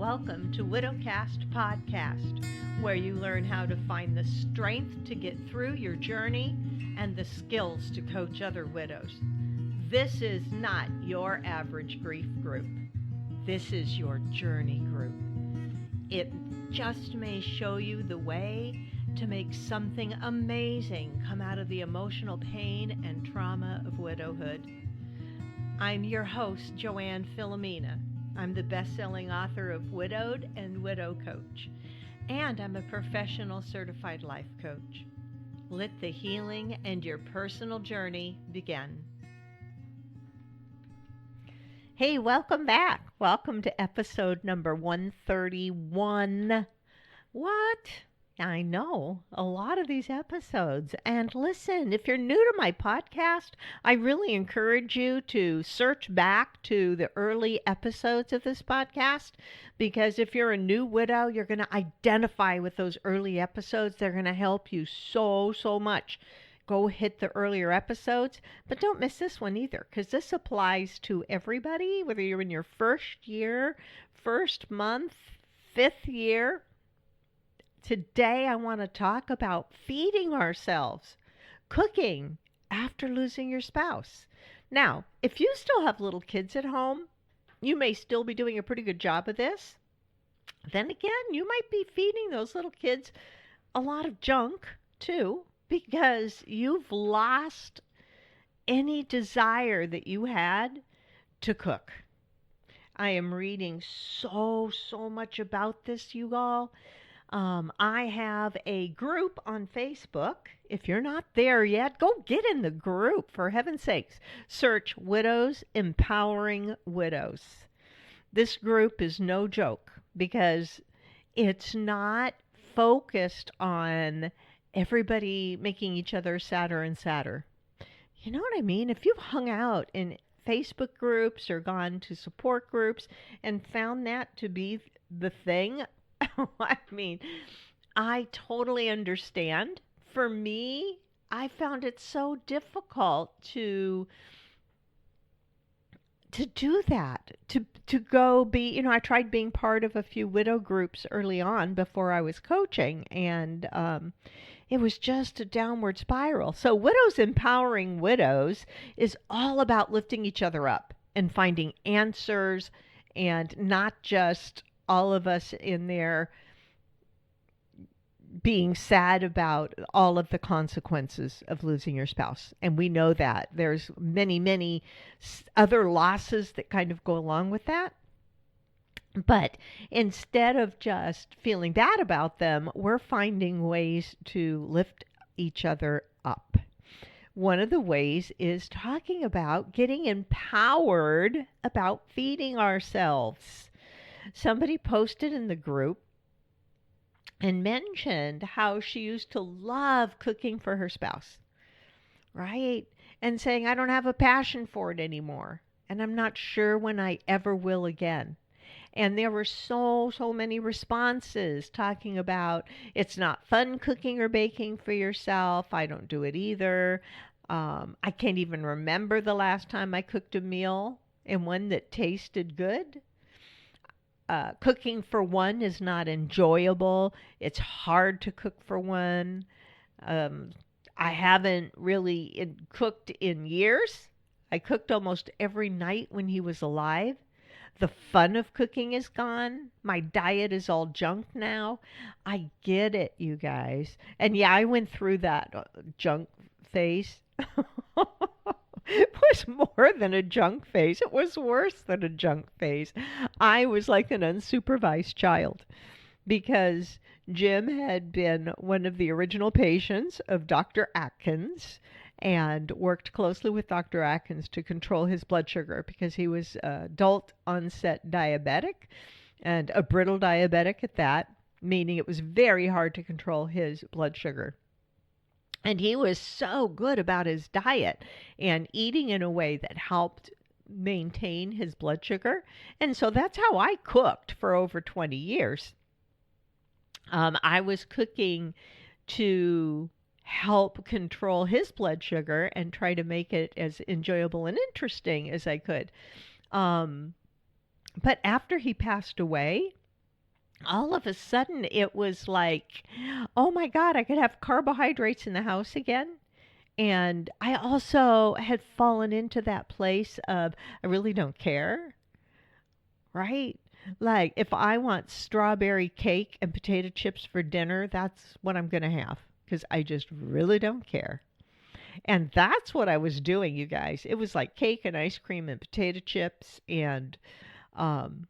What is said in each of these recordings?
Welcome to Widowcast Podcast, where you learn how to find the strength to get through your journey and the skills to coach other widows. This is not your average grief group. This is your journey group. It just may show you the way to make something amazing come out of the emotional pain and trauma of widowhood. I'm your host, Joann Philomena. I'm the best-selling author of Widowed and Widow Coach, and I'm a professional certified life coach. Let the healing and your personal journey begin. Hey, welcome back. Welcome to episode number 131. What? I know, a lot of these episodes. And listen, if you're new to my podcast, I really encourage you to search back to the early episodes of this podcast, because if you're a new widow, you're going to identify with those early episodes. They're going to help you so much. Go hit the earlier episodes, but don't miss this one either, because this applies to everybody, whether you're in your first year, first month, fifth year. Today, I want to talk about feeding ourselves, cooking after losing your spouse. Now, if you still have little kids at home, you may still be doing a pretty good job of this. Then again, you might be feeding those little kids a lot of junk too, because you've lost any desire that you had to cook. I am reading so much about this, you all. I have a group on Facebook. If you're not there yet, go get in the group, for heaven's sakes. Search Widows Empowering Widows. This group is no joke, because it's not focused on everybody making each other sadder and sadder. You know what I mean? If you've hung out in Facebook groups or gone to support groups and found that to be the thing, I mean, I totally understand. For me, I found it so difficult to do that, to go be, I tried being part of a few widow groups early on before I was coaching, and it was just a downward spiral. So Widows Empowering Widows is all about lifting each other up and finding answers, and not just all of us in there being sad about all of the consequences of losing your spouse. And we know that there's many other losses that kind of go along with that. But instead of just feeling bad about them, we're finding ways to lift each other up. One of the ways is talking about getting empowered about feeding ourselves. Somebody posted in the group and mentioned how she used to love cooking for her spouse, right? And saying, I don't have a passion for it anymore, and I'm not sure when I ever will again. And there were so many responses talking about, it's not fun cooking or baking for yourself. I don't do it either. I can't even remember the last time I cooked a meal and one that tasted good. Cooking for one is not enjoyable. It's hard to cook for one. I haven't really cooked in years. I cooked almost every night when he was alive. The fun of cooking is gone. My diet is all junk now. I get it, you guys. And yeah, I went through that junk phase. It was more than a junk phase. It was worse than a junk phase. I was like an unsupervised child, because Jim had been one of the original patients of Dr. Atkins and worked closely with Dr. Atkins to control his blood sugar, because he was adult onset diabetic, and a brittle diabetic at that, meaning it was very hard to control his blood sugar. And he was so good about his diet and eating in a way that helped maintain his blood sugar. And so that's how I cooked for over 20 years. I was cooking to help control his blood sugar and try to make it as enjoyable and interesting as I could. But after he passed away, all of a sudden it was like, oh my God, I could have carbohydrates in the house again. And I also had fallen into that place of I really don't care, right? Like if I want strawberry cake and potato chips for dinner, that's what I'm going to have because I just really don't care. And that's what I was doing, you guys. It was like cake and ice cream and potato chips and um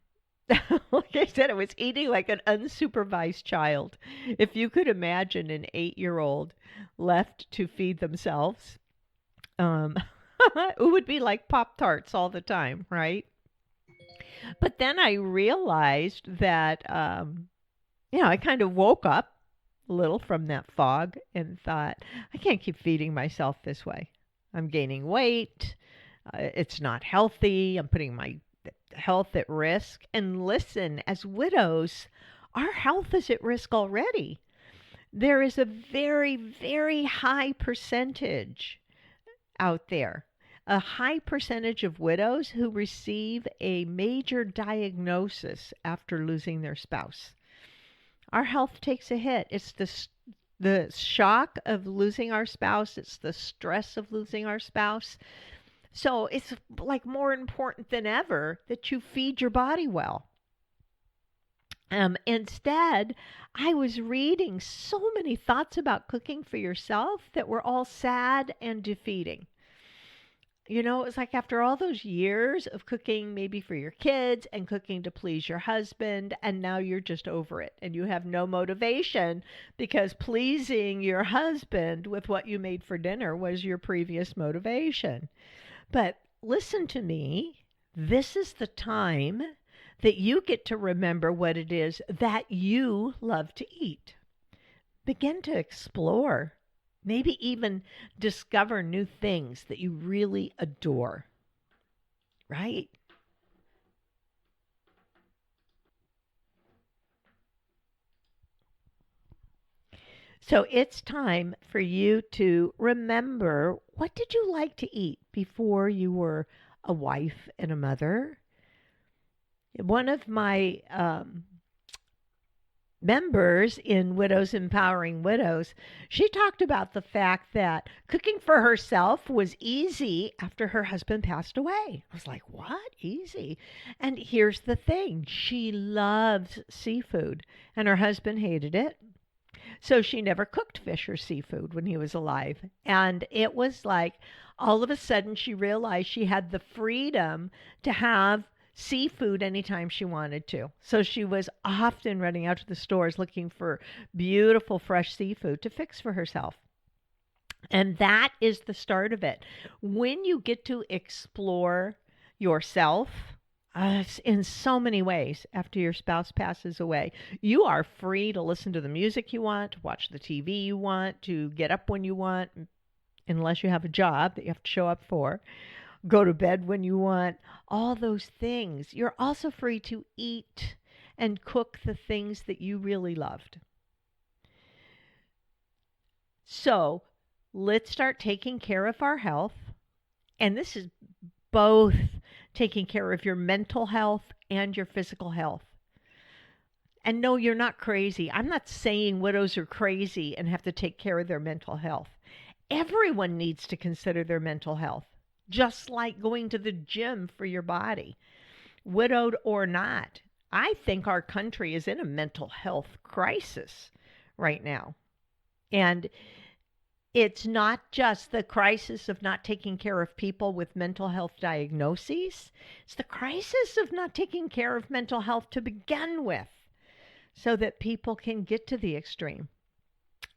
like I said, I was eating like an unsupervised child. If you could imagine an 8-year-old left to feed themselves, um, it would be like Pop Tarts all the time, right? But then I realized that, I kind of woke up a little from that fog and thought, I can't keep feeding myself this way. I'm gaining weight. It's not healthy. I'm putting my health at risk. And listen, as widows, our health is at risk already. There is a very, very high percentage out there, a high percentage of widows who receive a major diagnosis after losing their spouse. Our health takes a hit. It's the shock of losing our spouse, it's the stress of losing our spouse. So it's like more important than ever that you feed your body well. Instead, I was reading so many thoughts about cooking for yourself that were all sad and defeating. It's like after all those years of cooking, maybe for your kids and cooking to please your husband, and now you're just over it and you have no motivation because pleasing your husband with what you made for dinner was your previous motivation. But listen to me, this is the time that you get to remember what it is that you love to eat. Begin to explore. Maybe even discover new things that you really adore, right? So it's time for you to remember what did you like to eat before you were a wife and a mother? One of my members in Widows Empowering Widows, she talked about the fact that cooking for herself was easy after her husband passed away. I was like, what? Easy? And here's the thing, she loves seafood, and her husband hated it. So she never cooked fish or seafood when he was alive. And it was like all of a sudden she realized she had the freedom to have seafood anytime she wanted to. So she was often running out to the stores looking for beautiful fresh seafood to fix for herself. And that is the start of it. When you get to explore yourself, in so many ways after your spouse passes away. You are free to listen to the music you want, to watch the TV you want, to get up when you want, unless you have a job that you have to show up for, go to bed when you want, all those things. You're also free to eat and cook the things that you really loved. So let's start taking care of our health. And this is both taking care of your mental health and your physical health. And no, you're not crazy. I'm not saying widows are crazy and have to take care of their mental health. Everyone needs to consider their mental health, just like going to the gym for your body, widowed or not. I think our country is in a mental health crisis right now. And it's not just the crisis of not taking care of people with mental health diagnoses, it's the crisis of not taking care of mental health to begin with so that people can get to the extreme.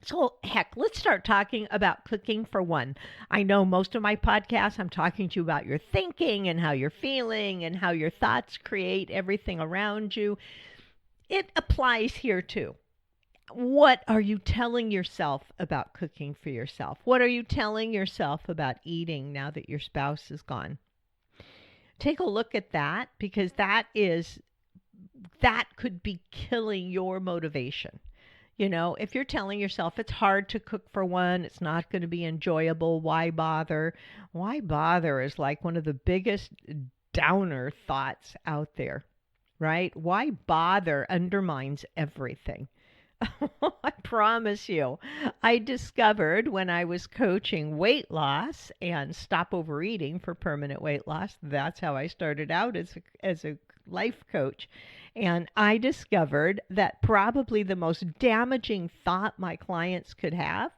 So, heck, let's start talking about cooking for one. I know most of my podcasts, I'm talking to you about your thinking and how you're feeling and how your thoughts create everything around you. It applies here too. What are you telling yourself about cooking for yourself? What are you telling yourself about eating now that your spouse is gone? Take a look at that because that could be killing your motivation. If you're telling yourself it's hard to cook for one, it's not going to be enjoyable, why bother? Why bother is like one of the biggest downer thoughts out there. right? Why bother undermines everything. I promise you. I discovered when I was coaching weight loss and stop overeating for permanent weight loss. That's how I started out as a life coach. And I discovered that probably the most damaging thought my clients could have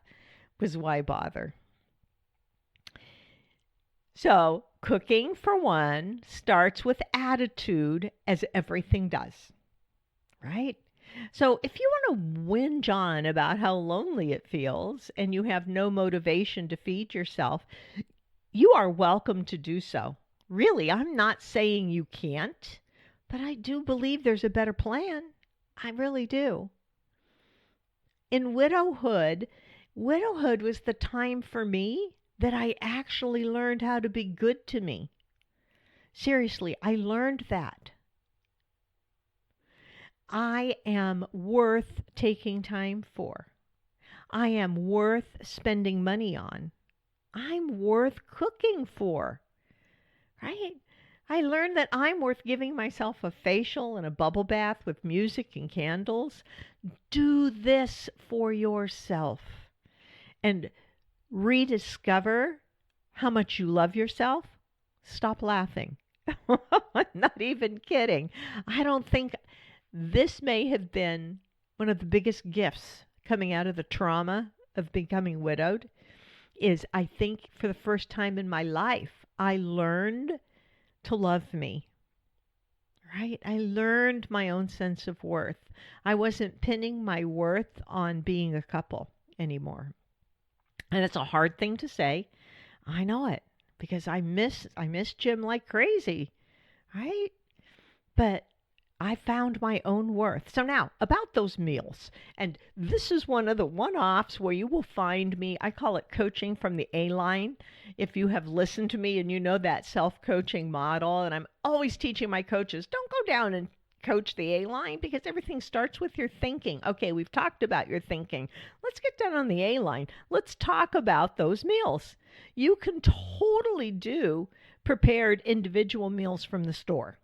was why bother? So, cooking, for one, starts with attitude, as everything does, right? So, if you want to whinge on about how lonely it feels and you have no motivation to feed yourself, you are welcome to do so. Really, I'm not saying you can't, but I do believe there's a better plan. I really do. In widowhood was the time for me that I actually learned how to be good to me. Seriously, I learned that. I am worth taking time for. I am worth spending money on. I'm worth cooking for, right? I learned that I'm worth giving myself a facial and a bubble bath with music and candles. Do this for yourself and rediscover how much you love yourself. Stop laughing. I'm not even kidding. I don't think this may have been one of the biggest gifts coming out of the trauma of becoming widowed. Is I think for the first time in my life, I learned to love me, right? I learned my own sense of worth. I wasn't pinning my worth on being a couple anymore. And it's a hard thing to say. I know it because I miss Jim like crazy, right? But I found my own worth. So now, about those meals. And this is one of the one-offs where you will find me. I call it coaching from the A line. If you have listened to me and you know that self-coaching model, and I'm always teaching my coaches, don't go down and coach the A line because everything starts with your thinking. Okay, we've talked about your thinking. Let's get down on the A line. Let's talk about those meals. You can totally do prepared individual meals from the store.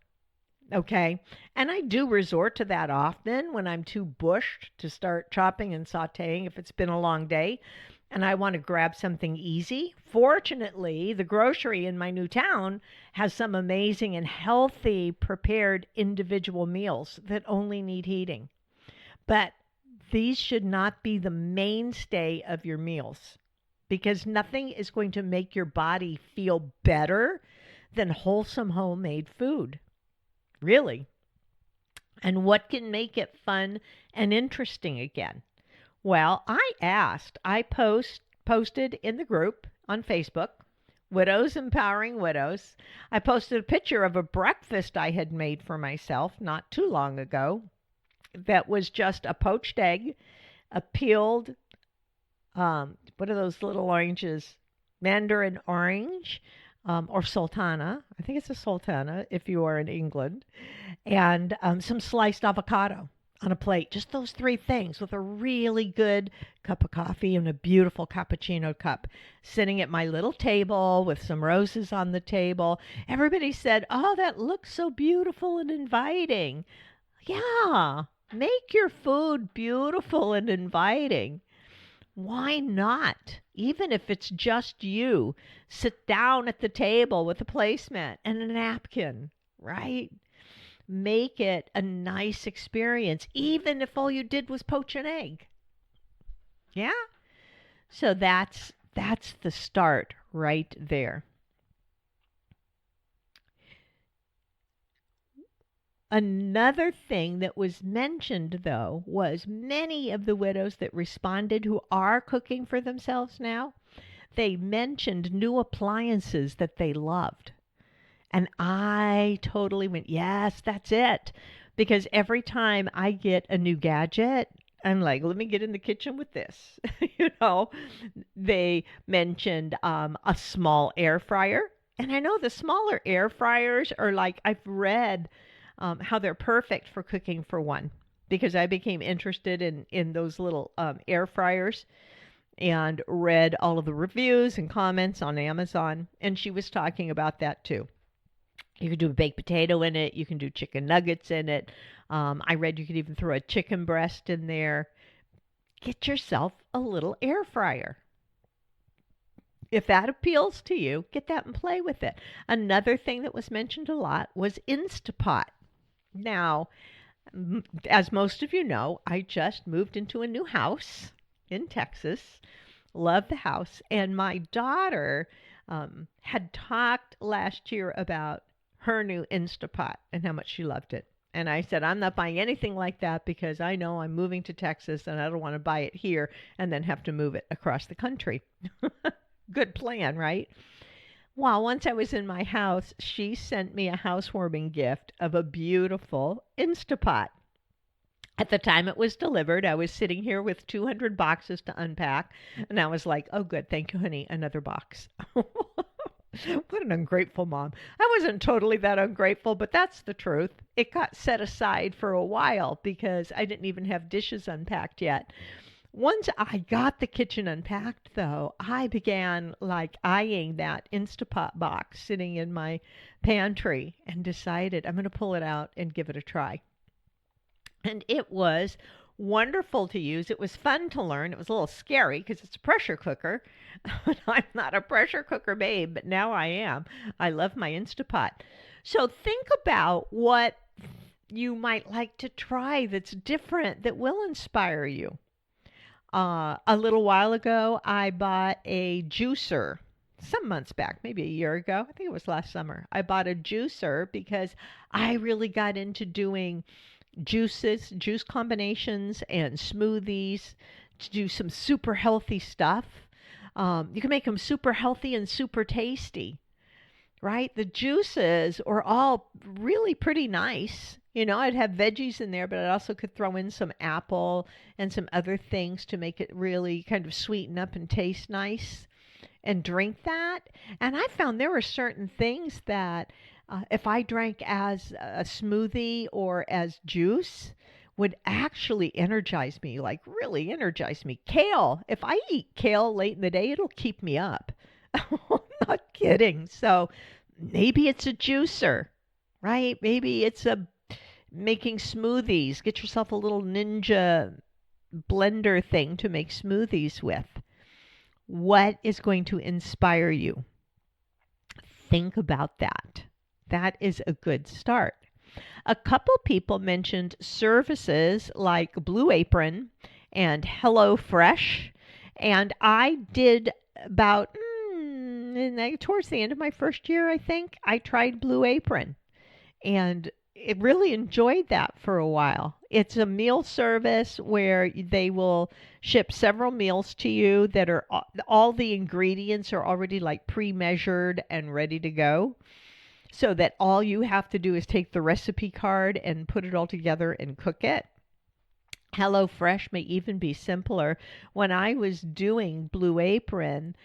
Okay. And I do resort to that often when I'm too bushed to start chopping and sauteing if it's been a long day and I want to grab something easy. Fortunately, the grocery in my new town has some amazing and healthy prepared individual meals that only need heating. But these should not be the mainstay of your meals because nothing is going to make your body feel better than wholesome homemade food. Really. And what can make it fun and interesting again? Well, I posted in the group on Facebook, Widows Empowering Widows. I posted a picture of a breakfast I had made for myself not too long ago that was just a poached egg, a peeled, what are those little oranges? Mandarin orange, or sultana. I think it's a sultana if you are in England, and some sliced avocado on a plate. Just those three things with a really good cup of coffee and a beautiful cappuccino cup sitting at my little table with some roses on the table. Everybody said, "Oh, that looks so beautiful and inviting." Yeah, make your food beautiful and inviting. Why not? Even if it's just you, sit down at the table with a placemat and a napkin, right? Make it a nice experience, even if all you did was poach an egg. Yeah? So that's the start right there. Another thing that was mentioned, though, was many of the widows that responded who are cooking for themselves now, they mentioned new appliances that they loved. And I totally went, yes, that's it. Because every time I get a new gadget, I'm like, let me get in the kitchen with this. you know, they mentioned a small air fryer. And I know the smaller air fryers are like, I've read how they're perfect for cooking for one because I became interested in those little air fryers and read all of the reviews and comments on Amazon. And she was talking about that too. You can do a baked potato in it. You can do chicken nuggets in it. I read you could even throw a chicken breast in there. Get yourself a little air fryer. If that appeals to you, get that and play with it. Another thing that was mentioned a lot was Instapot. Now, as most of you know, I just moved into a new house in Texas. Love the house. And my daughter had talked last year about her new Instapot and how much she loved it. And I said, I'm not buying anything like that because I know I'm moving to Texas and I don't want to buy it here and then have to move it across the country. Good plan, right? Well, once I was in my house, she sent me a housewarming gift of a beautiful Instapot. At the time it was delivered, I was sitting here with 200 boxes to unpack, and I was like, oh, good, thank you, honey, another box. What an ungrateful mom. I wasn't totally that ungrateful, but that's the truth. It got set aside for a while because I didn't even have dishes unpacked yet. Once I got the kitchen unpacked, though, I began like eyeing that Instapot box sitting in my pantry and decided I'm going to pull it out and give it a try. And it was wonderful to use. It was fun to learn. It was a little scary because it's a pressure cooker. I'm not a pressure cooker babe, but now I am. I love my Instapot. So think about what you might like to try that's different, that will inspire you. A little while ago, I bought a juicer. Some months back, maybe a year ago. I think it was last summer. I bought a juicer because I really got into doing juices, juice combinations, and smoothies to do some super healthy stuff. You can make them super healthy and super tasty, right? The juices are all really pretty nice. You know, I'd have veggies in there, but I also could throw in some apple and some other things to make it really kind of sweeten up and taste nice and drink that. And I found there were certain things that if I drank as a smoothie or as juice, would actually energize me, like really energize me. Kale, if I eat kale late in the day, it'll keep me up. I'm not kidding. So maybe it's a juicer, right? Maybe it's a making smoothies. Get yourself a little ninja blender thing to make smoothies with. What is going to inspire you? Think about that. That is a good start. A couple people mentioned services like Blue Apron and HelloFresh, and I did about towards the end of my first year, I think, I tried Blue Apron, and it really enjoyed that for a while. It's a meal service where they will ship several meals to you that are all the ingredients are already like pre-measured and ready to go, so that all you have to do is take the recipe card and put it all together and cook it. HelloFresh may even be simpler. When I was doing Blue Apron,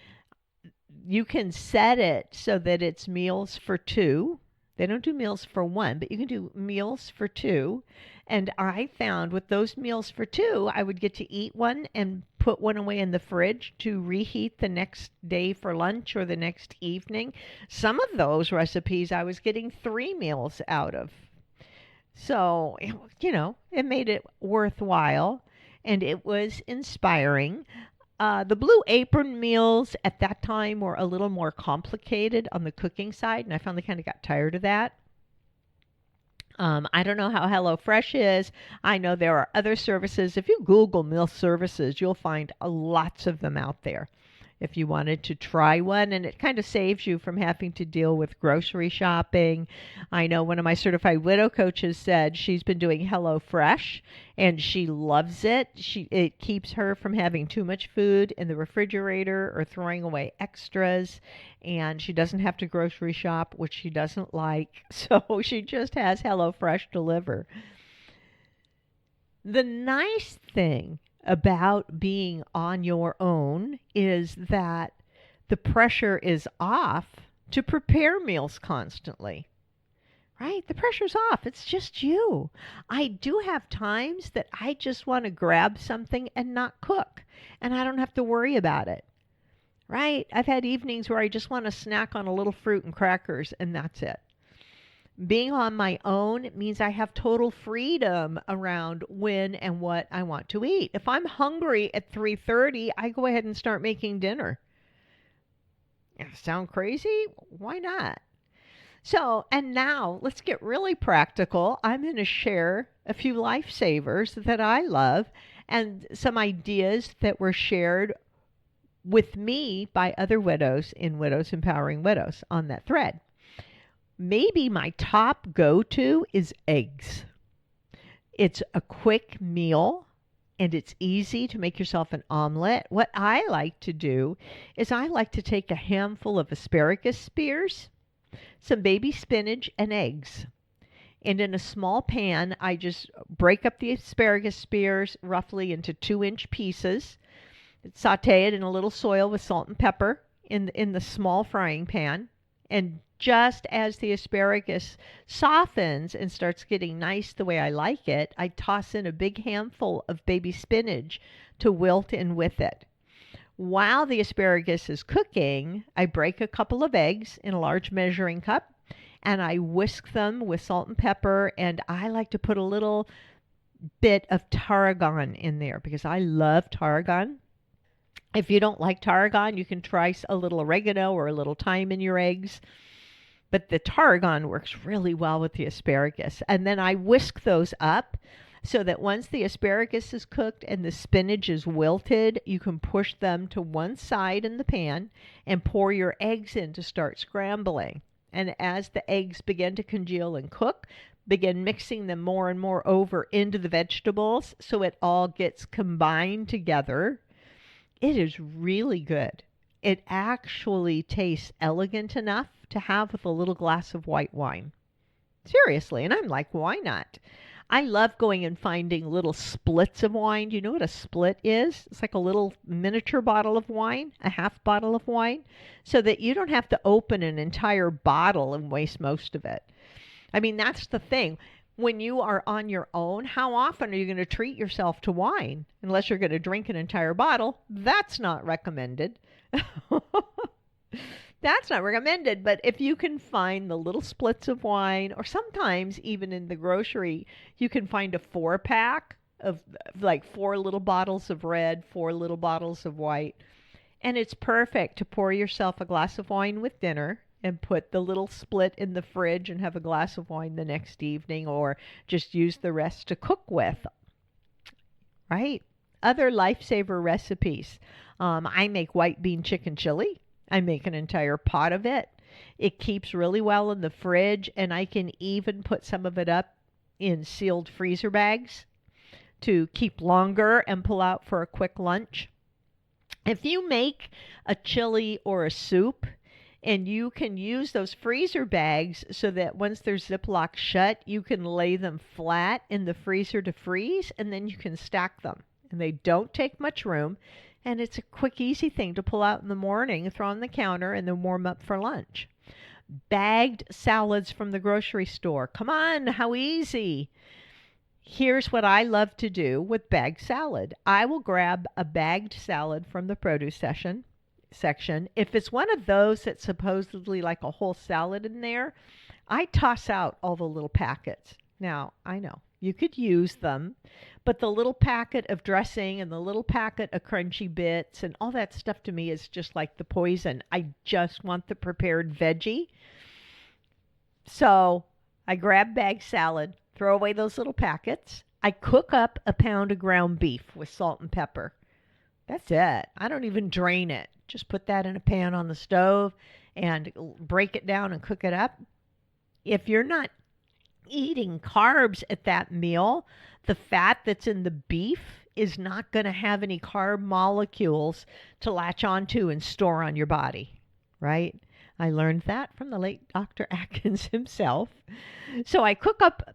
you can set it so that it's meals for two. They don't do meals for one, but you can do meals for two. And I found with those meals for two, I would get to eat one and put one away in the fridge to reheat the next day for lunch or the next evening. Some of those recipes I was getting 3 meals out of. So, it made it worthwhile and it was inspiring. The Blue Apron meals at that time were a little more complicated on the cooking side, and I finally kind of got tired of that. I don't know how HelloFresh is. I know there are other services. If you Google meal services, you'll find lots of them out there if you wanted to try one, and it kind of saves you from having to deal with grocery shopping. I know one of my certified widow coaches said she's been doing HelloFresh and she loves it. It keeps her from having too much food in the refrigerator or throwing away extras, and she doesn't have to grocery shop, which she doesn't like. So she just has HelloFresh deliver. The nice thing about being on your own is that the pressure is off to prepare meals constantly, right? The pressure's off. It's just you. I do have times that I just want to grab something and not cook, and I don't have to worry about it, right? I've had evenings where I just want to snack on a little fruit and crackers, and that's it. Being on my own means I have total freedom around when and what I want to eat. If I'm hungry at 3:30, I go ahead and start making dinner. Sound crazy? Why not? So, and now let's get really practical. I'm going to share a few lifesavers that I love and some ideas that were shared with me by other widows in Widows Empowering Widows on that thread. Maybe my top go-to is eggs. It's a quick meal and it's easy to make yourself an omelet. What I like to do is I like to take a handful of asparagus spears, some baby spinach, and eggs. And in a small pan, I just break up the asparagus spears roughly into 2-inch pieces, saute it in a little soil with salt and pepper in the small frying pan. And just as the asparagus softens and starts getting nice the way I like it, I toss in a big handful of baby spinach to wilt in with it. While the asparagus is cooking, I break a couple of eggs in a large measuring cup and I whisk them with salt and pepper, and I like to put a little bit of tarragon in there because I love tarragon. If you don't like tarragon, you can try a little oregano or a little thyme in your eggs. But the tarragon works really well with the asparagus. And then I whisk those up so that once the asparagus is cooked and the spinach is wilted, you can push them to one side in the pan and pour your eggs in to start scrambling. And as the eggs begin to congeal and cook, begin mixing them more and more over into the vegetables so it all gets combined together. It is really good. It actually tastes elegant enough to have with a little glass of white wine. Seriously. And I'm like, why not? I love going and finding little splits of wine. Do you know what a split is? It's like a little miniature bottle of wine, a half bottle of wine, so that you don't have to open an entire bottle and waste most of it. I mean, that's the thing. When you are on your own, how often are you going to treat yourself to wine? Unless you're going to drink an entire bottle. That's not recommended. That's not recommended. But if you can find the little splits of wine, or sometimes even in the grocery, you can find a 4-pack of like 4 little bottles of red, 4 little bottles of white. And it's perfect to pour yourself a glass of wine with dinner and put the little split in the fridge and have a glass of wine the next evening, or just use the rest to cook with. Right? Other lifesaver recipes. I make white bean chicken chili. I make an entire pot of it. It keeps really well in the fridge, and I can even put some of it up in sealed freezer bags to keep longer and pull out for a quick lunch. If you make a chili or a soup, and you can use those freezer bags so that once they're Ziploc shut, you can lay them flat in the freezer to freeze, and then you can stack them. And they don't take much room, and it's a quick, easy thing to pull out in the morning, throw on the counter, and then warm up for lunch. Bagged salads from the grocery store. Come on, how easy. Here's what I love to do with bagged salad. I will grab a bagged salad from the produce section. If it's one of those that's supposedly like a whole salad in there, I toss out all the little packets. Now, I know you could use them, but the little packet of dressing and the little packet of crunchy bits and all that stuff to me is just like the poison. I just want the prepared veggie. So I grab bagged salad, throw away those little packets. I cook up a pound of ground beef with salt and pepper. That's it. I don't even drain it. Just put that in a pan on the stove and break it down and cook it up. If you're not eating carbs at that meal, the fat that's in the beef is not going to have any carb molecules to latch onto and store on your body, right? I learned that from the late Dr. Atkins himself. So I cook up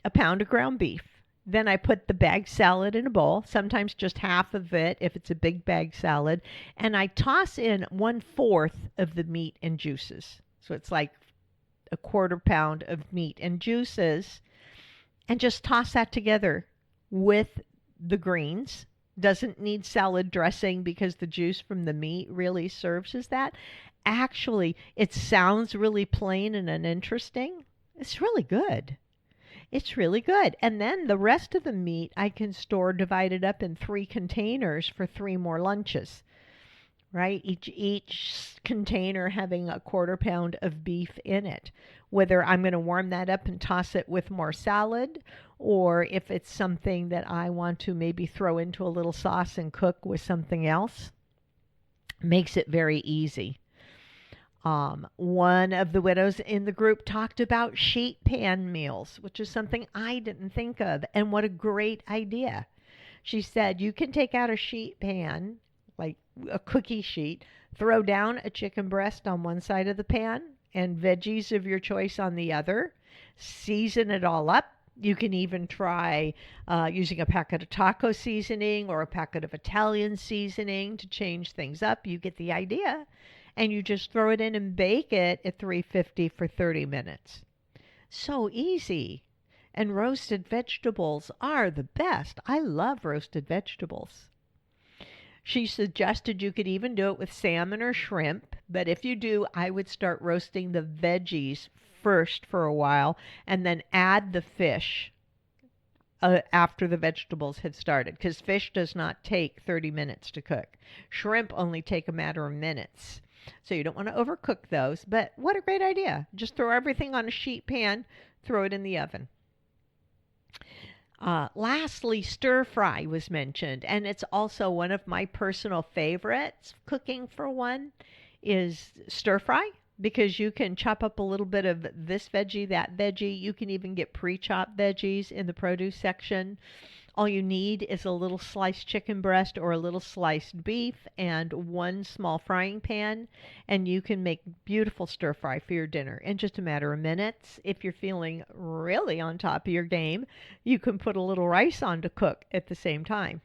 a pound of ground beef. Then I put the bagged salad in a bowl, sometimes just half of it if it's a big bag salad, and I toss in 1/4 of the meat and juices. So it's like a 1/4 pound of meat and juices, and just toss that together with the greens. Doesn't need salad dressing because the juice from the meat really serves as that. Actually, it sounds really plain and uninteresting, It's really good. It's really good. And then the rest of the meat I can store divided up in 3 containers for 3 more lunches, right? Each container having a 1/4 pound of beef in it. Whether I'm going to warm that up and toss it with more salad, or if it's something that I want to maybe throw into a little sauce and cook with something else, makes it very easy. One of the widows in the group talked about sheet pan meals, which is something I didn't think of. And what a great idea. She said you can take out a sheet pan, like a cookie sheet, throw down a chicken breast on one side of the pan and veggies of your choice on the other, season it all up. You can even try using a packet of taco seasoning or a packet of Italian seasoning to change things up. You get the idea. And you just throw it in and bake it at 350 for 30 minutes. So easy. And roasted vegetables are the best. I love roasted vegetables. She suggested you could even do it with salmon or shrimp, but if you do, I would start roasting the veggies first for a while and then add the fish after the vegetables have started, because fish does not take 30 minutes to cook. Shrimp only take a matter of minutes. So you don't want to overcook those, but what a great idea. Just throw everything on a sheet pan, throw it in the oven. Lastly, stir fry was mentioned, and it's also one of my personal favorites. Cooking for one is stir fry, because you can chop up a little bit of this veggie, that veggie. You can even get pre-chopped veggies in the produce section. All you need is a little sliced chicken breast or a little sliced beef and one small frying pan, and you can make beautiful stir fry for your dinner in just a matter of minutes. If you're feeling really on top of your game, you can put a little rice on to cook at the same time.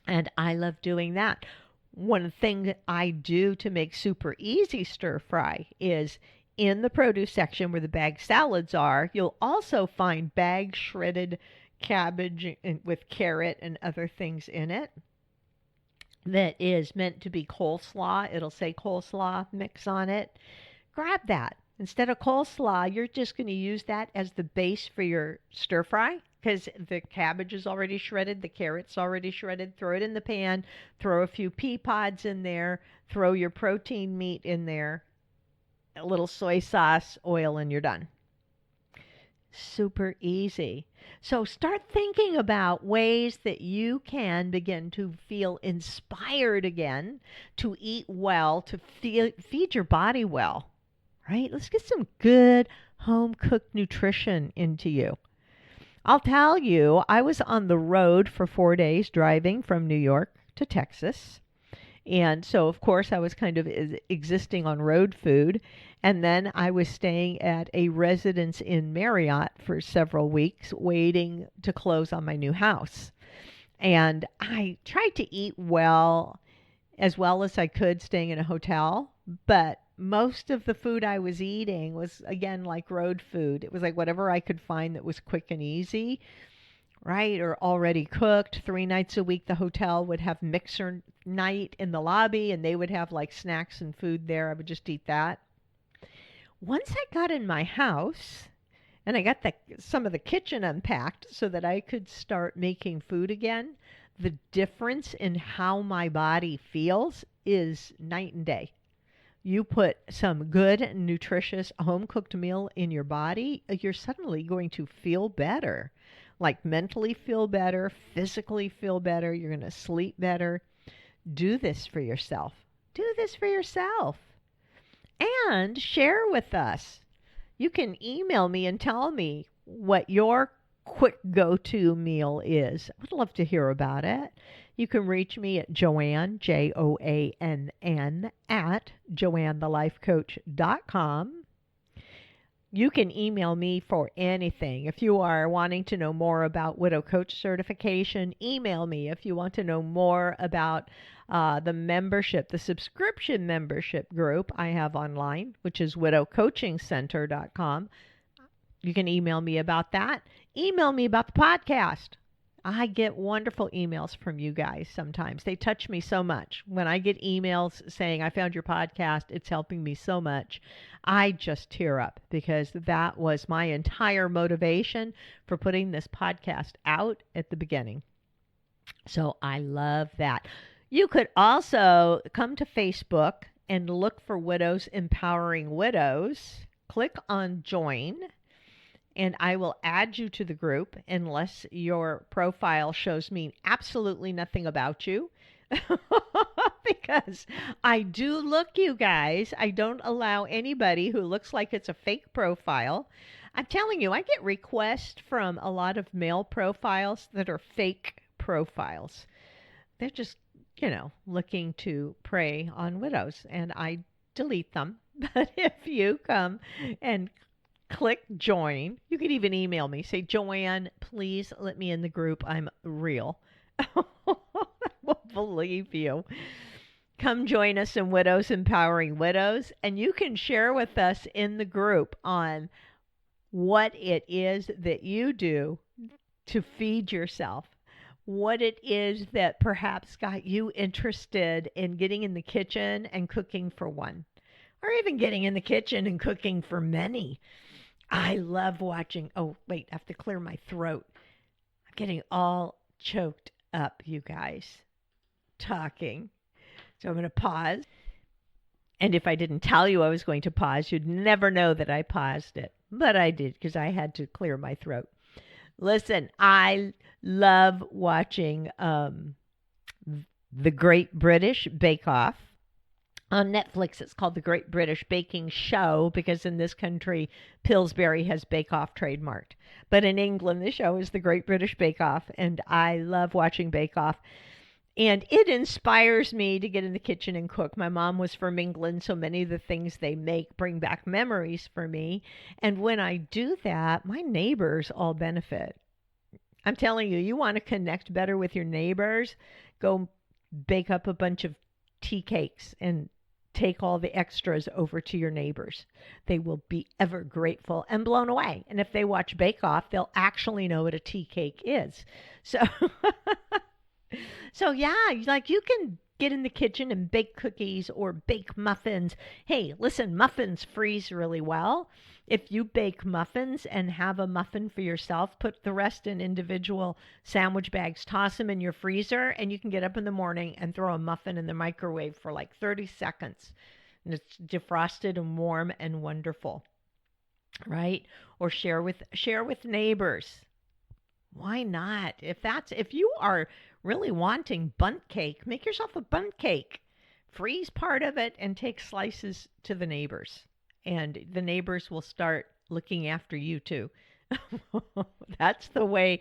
And I love doing that. One thing I do to make super easy stir fry is in the produce section where the bag salads are, you'll also find bag shredded cabbage with carrot and other things in it that is meant to be coleslaw. It'll say coleslaw mix on it. Grab that. Instead of coleslaw, you're just going to use that as the base for your stir fry, because the cabbage is already shredded, the carrot's already shredded. Throw it in the pan, throw a few pea pods in there, throw your protein meat in there, a little soy sauce, oil, and you're done. Super easy. So start thinking about ways that you can begin to feel inspired again, to eat well, to feed your body well, right? Let's get some good home cooked nutrition into you. I'll tell you, I was on the road for 4 days driving from New York to Texas. And so, of course, I was kind of existing on road food. And then I was staying at a residence in Marriott for several weeks, waiting to close on my new house. And I tried to eat well as I could, staying in a hotel. But most of the food I was eating was, again, like road food. It was like whatever I could find that was quick and easy, right? Or already cooked. 3 nights a week, the hotel would have mixer night in the lobby, and they would have like snacks and food there. I would just eat that. Once I got in my house and I got some of the kitchen unpacked so that I could start making food again, the difference in how my body feels is night and day. You put some good, nutritious, home-cooked meal in your body, you're suddenly going to feel better. Like mentally feel better, physically feel better, you're going to sleep better. Do this for yourself. Do this for yourself. And share with us. You can email me and tell me what your quick go-to meal is. I would love to hear about it. You can reach me at Joann, Joann, at JoannTheLifeCoach.com. You can email me for anything. If you are wanting to know more about Widow Coach certification, email me. If you want to know more about the membership, the subscription membership group I have online, which is widowcoachingcenter.com, you can email me about that. Email me about the podcast. I get wonderful emails from you guys sometimes. They touch me so much. When I get emails saying, I found your podcast, it's helping me so much, I just tear up because that was my entire motivation for putting this podcast out at the beginning. So I love that. You could also come to Facebook and look for Widows Empowering Widows. Click on join, and I will add you to the group unless your profile shows me absolutely nothing about you. Because I do look, you guys. I don't allow anybody who looks like it's a fake profile. I'm telling you, I get requests from a lot of male profiles that are fake profiles. They're just, looking to prey on widows, and I delete them. But if you come and click join, you can even email me. Say, Joann, please let me in the group. I'm real. I won't believe you. Come join us in Widows Empowering Widows, and you can share with us in the group on what it is that you do to feed yourself, what it is that perhaps got you interested in getting in the kitchen and cooking for one, or even getting in the kitchen and cooking for many. I love watching. Oh, wait, I have to clear my throat. I'm getting all choked up, you guys, talking. So I'm going to pause. And if I didn't tell you I was going to pause, you'd never know that I paused it. But I did because I had to clear my throat. Listen, I love watching the Great British Bake Off. On Netflix, it's called The Great British Baking Show because in this country, Pillsbury has Bake Off trademarked. But in England, the show is The Great British Bake Off, and I love watching Bake Off. And it inspires me to get in the kitchen and cook. My mom was from England, so many of the things they make bring back memories for me. And when I do that, my neighbors all benefit. I'm telling you, you want to connect better with your neighbors, go bake up a bunch of tea cakes and take all the extras over to your neighbors. They will be ever grateful and blown away. And if they watch Bake Off, they'll actually know what a tea cake is. So So yeah, like you can get in the kitchen and bake cookies or bake muffins. Hey, listen, muffins freeze really well. If you bake muffins and have a muffin for yourself, put the rest in individual sandwich bags, toss them in your freezer, and you can get up in the morning and throw a muffin in the microwave for like 30 seconds. And it's defrosted and warm and wonderful. Right? Or share with neighbors. Why not? If you are really wanting bundt cake, make yourself a bundt cake. Freeze part of it and take slices to the neighbors. And the neighbors will start looking after you too. That's the way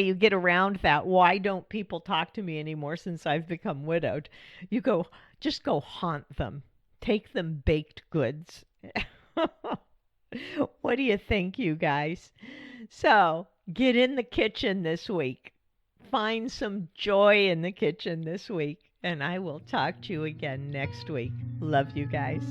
you get around that. Why don't people talk to me anymore since I've become widowed? Just go haunt them. Take them baked goods. What do you think, you guys? So, get in the kitchen this week. Find some joy in the kitchen this week. And I will talk to you again next week. Love you guys.